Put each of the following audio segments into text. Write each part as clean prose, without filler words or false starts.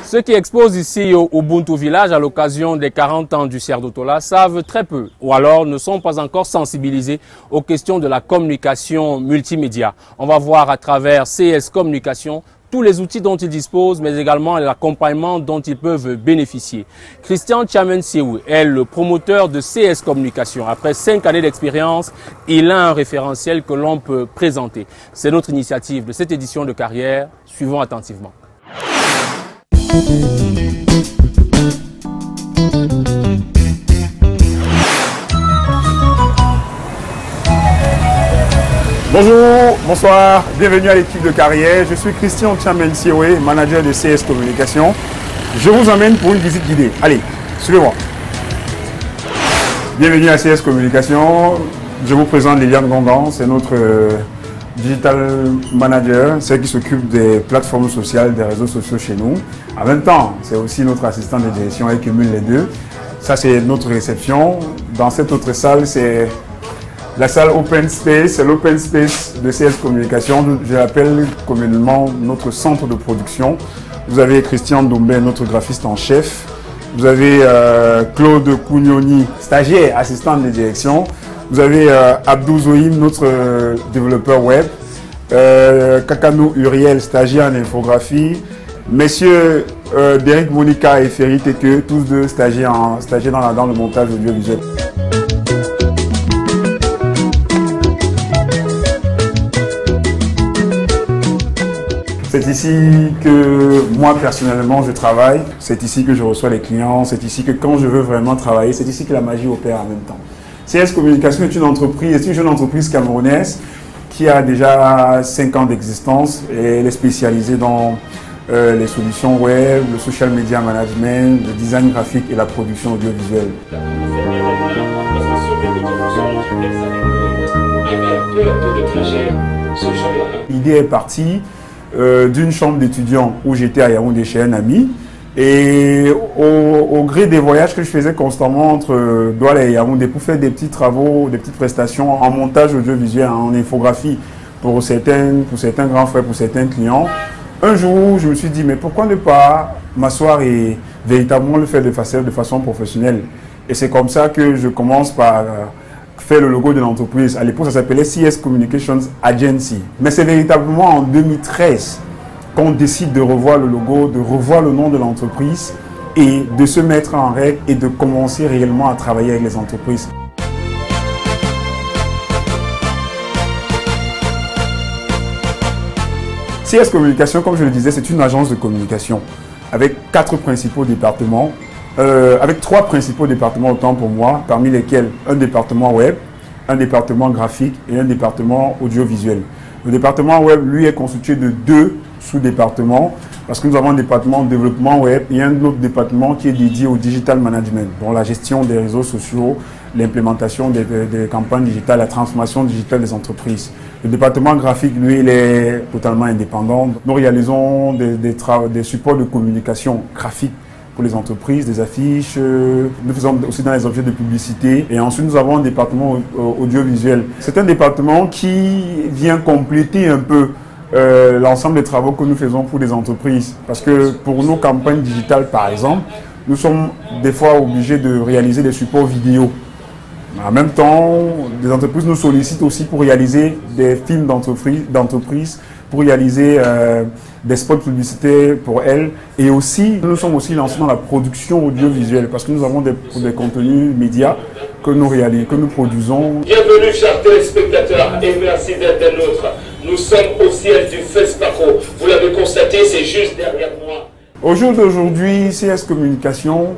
Ceux qui exposent ici au Ubuntu Village à l'occasion des 40 ans du CERDOTOLA savent très peu ou alors ne sont pas encore sensibilisés aux questions de la communication multimédia. On va voir à travers CS Communication tous les outils dont ils disposent, mais également l'accompagnement dont ils peuvent bénéficier. Christian Tchamensiou est le promoteur de CS Communication. Après 5 années d'expérience, il a un référentiel que l'on peut présenter. C'est notre initiative de cette édition de carrière. Suivons attentivement. Bonjour, bonsoir, bienvenue à l'équipe de carrière. Je suis Christian Tchamensiou, manager de CS Communication. Je vous emmène pour une visite guidée. Allez, suivez-moi. Bienvenue à CS Communication. Je vous présente Liliane Gondan, c'est notre digital manager, celle qui s'occupe des plateformes sociales, des réseaux sociaux chez nous. En même temps, c'est aussi notre assistant de direction, elle cumule les deux. Ça, c'est notre réception. Dans cette autre salle, c'est la salle Open Space, c'est l'Open Space de CS Communication. Je l'appelle communément notre centre de production. Vous avez Christian Dombé, notre graphiste en chef. Vous avez Claude Kougnoni, stagiaire, assistant de direction. Vous avez Abdou Zoïm, notre développeur web. Kakano Uriel, stagiaire en infographie. Messieurs Derek Monica et Ferry Teke, tous deux stagiaires dans le montage audiovisuel. C'est ici que moi personnellement je travaille, c'est ici que je reçois les clients, c'est ici que quand je veux vraiment travailler, c'est ici que la magie opère en même temps. CS Communication est une entreprise, c'est une jeune entreprise camerounaise qui a déjà 5 ans d'existence et elle est spécialisée dans les solutions web, le social media management, le design graphique et la production audiovisuelle. L'idée est partie d'une chambre d'étudiants où j'étais à Yaoundé chez un ami. Et au gré des voyages que je faisais constamment entre Douala et Yaoundé pour faire des petits travaux, des petites prestations en montage audiovisuel, en infographie pour certains grands frères, pour certains clients, un jour je me suis dit mais pourquoi ne pas m'asseoir et véritablement le faire de façon professionnelle. Et c'est comme ça que je commence par faire le logo de l'entreprise. À l'époque ça s'appelait CS Communications Agency. Mais c'est véritablement en 2013 qu'on décide de revoir le logo, de revoir le nom de l'entreprise et de se mettre en règle et de commencer réellement à travailler avec les entreprises. CS Communication, comme je le disais, c'est une agence de communication avec 4 principaux départements, avec 3 principaux départements autant pour moi, parmi lesquels un département web, un département graphique et un département audiovisuel. Le département web, lui, est constitué de 2 sous-départements parce que nous avons un département de développement web et un autre département qui est dédié au digital management, dont la gestion des réseaux sociaux, l'implémentation des campagnes digitales, la transformation digitale des entreprises. Le département graphique, lui, il est totalement indépendant. Nous réalisons des supports de communication graphique pour les entreprises, des affiches, nous faisons aussi dans les objets de publicité. Et ensuite, nous avons un département audiovisuel. C'est un département qui vient compléter un peu l'ensemble des travaux que nous faisons pour des entreprises. Parce que pour nos campagnes digitales, par exemple, nous sommes des fois obligés de réaliser des supports vidéo. En même temps, des entreprises nous sollicitent aussi pour réaliser des films d'entreprise, pour réaliser des spots publicitaires pour elles. Et aussi, nous sommes aussi lancés dans la production audiovisuelle parce que nous avons des contenus médias que nous réalisons, que nous produisons. Bienvenue chers téléspectateurs et merci d'être des nôtres. Nous sommes au ciel du FESPACO. Vous l'avez constaté, c'est juste derrière moi. Au jour d'aujourd'hui, CS Communication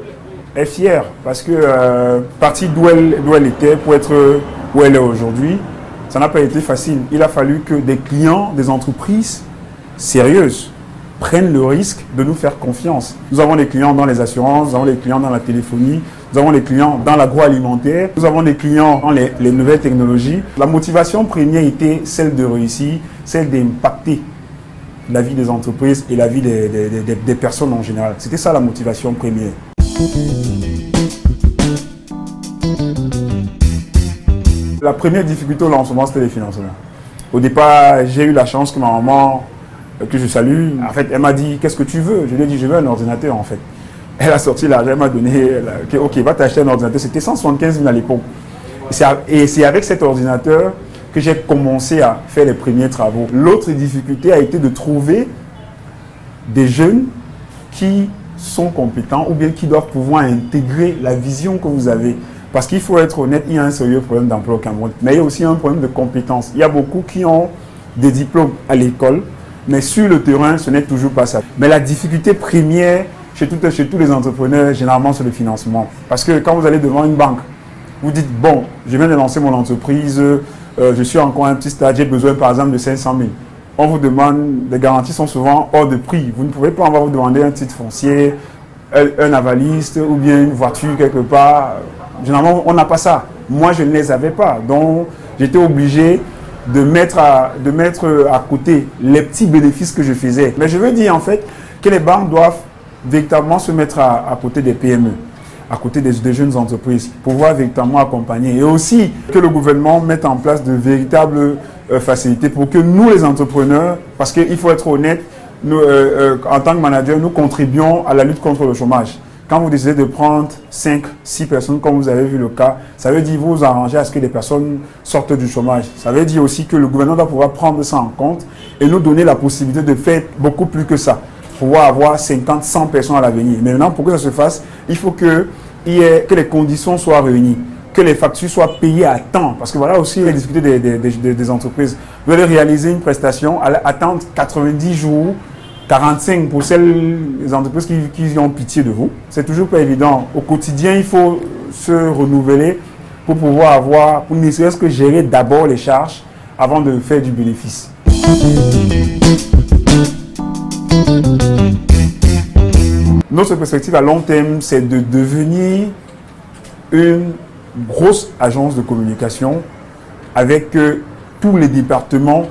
est fière parce que partie d'où elle était pour être où elle est aujourd'hui, ça n'a pas été facile. Il a fallu que des clients, des entreprises sérieuses prennent le risque de nous faire confiance. Nous avons des clients dans les assurances, nous avons des clients dans la téléphonie, nous avons des clients dans l'agroalimentaire, nous avons des clients dans les nouvelles technologies. La motivation première était celle de réussir, celle d'impacter la vie des entreprises et la vie des personnes en général. C'était ça la motivation première. La première difficulté au lancement, c'était les financements. Au départ, j'ai eu la chance que ma maman que je salue. En fait, elle m'a dit, qu'est-ce que tu veux? Je lui ai dit, je veux un ordinateur en fait. Elle a sorti l'argent, elle m'a donné, ok, va t'acheter un ordinateur. C'était 175 000 à l'époque. Et c'est avec cet ordinateur que j'ai commencé à faire les premiers travaux. L'autre difficulté a été de trouver des jeunes qui sont compétents ou bien qui doivent pouvoir intégrer la vision que vous avez. Parce qu'il faut être honnête, il y a un sérieux problème d'emploi au Cameroun. Mais il y a aussi un problème de compétences. Il y a beaucoup qui ont des diplômes à l'école, mais sur le terrain, ce n'est toujours pas ça. Mais la difficulté première chez tous les entrepreneurs, généralement, c'est le financement. Parce que quand vous allez devant une banque, vous dites, bon, je viens de lancer mon entreprise, je suis encore un petit stade, j'ai besoin par exemple de 500 000. On vous demande, les garanties sont souvent hors de prix. Vous ne pouvez pas vous demander un titre foncier, un avaliste ou bien une voiture quelque part. Généralement, on n'a pas ça. Moi, je ne les avais pas. Donc, j'étais obligé de mettre à côté les petits bénéfices que je faisais. Mais je veux dire en fait que les banques doivent véritablement se mettre à côté des PME, à côté des jeunes entreprises, pour pouvoir véritablement accompagner. Et aussi que le gouvernement mette en place de véritables facilités pour que nous, les entrepreneurs, parce qu'il faut être honnête, nous, en tant que manager, nous contribuons à la lutte contre le chômage. Quand vous décidez de prendre 5, 6 personnes, comme vous avez vu le cas, ça veut dire vous arranger à ce que les personnes sortent du chômage. Ça veut dire aussi que le gouvernement doit pouvoir prendre ça en compte et nous donner la possibilité de faire beaucoup plus que ça. Pouvoir avoir 50, 100 personnes à l'avenir. Maintenant, pour que ça se fasse, il faut que les conditions soient réunies, que les factures soient payées à temps. Parce que voilà aussi les difficultés des entreprises. Vous allez réaliser une prestation, attendre 90 jours, 45 pour les entreprises qui ont pitié de vous. C'est toujours pas évident. Au quotidien, il faut se renouveler pour pouvoir avoir, pour ne serait-ce que gérer d'abord les charges avant de faire du bénéfice. Notre perspective à long terme, c'est de devenir une grosse agence de communication avec tous les départements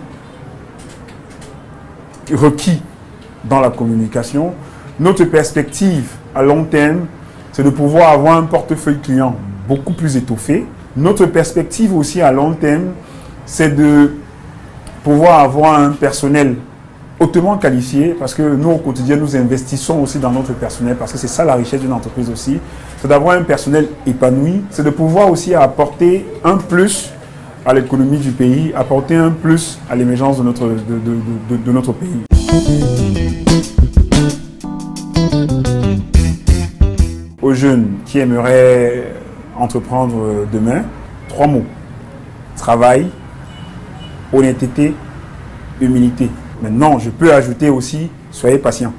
requis dans la communication. Notre perspective à long terme, c'est de pouvoir avoir un portefeuille client beaucoup plus étoffé. Notre perspective aussi à long terme, c'est de pouvoir avoir un personnel hautement qualifié, parce que nous, au quotidien, nous investissons aussi dans notre personnel, parce que c'est ça la richesse d'une entreprise aussi. C'est d'avoir un personnel épanoui, c'est de pouvoir aussi apporter un plus à l'économie du pays, apporter un plus à l'émergence de notre pays. Aux jeunes qui aimeraient entreprendre demain, 3 mots. Travail, honnêteté, humilité. Maintenant, je peux ajouter aussi, soyez patient.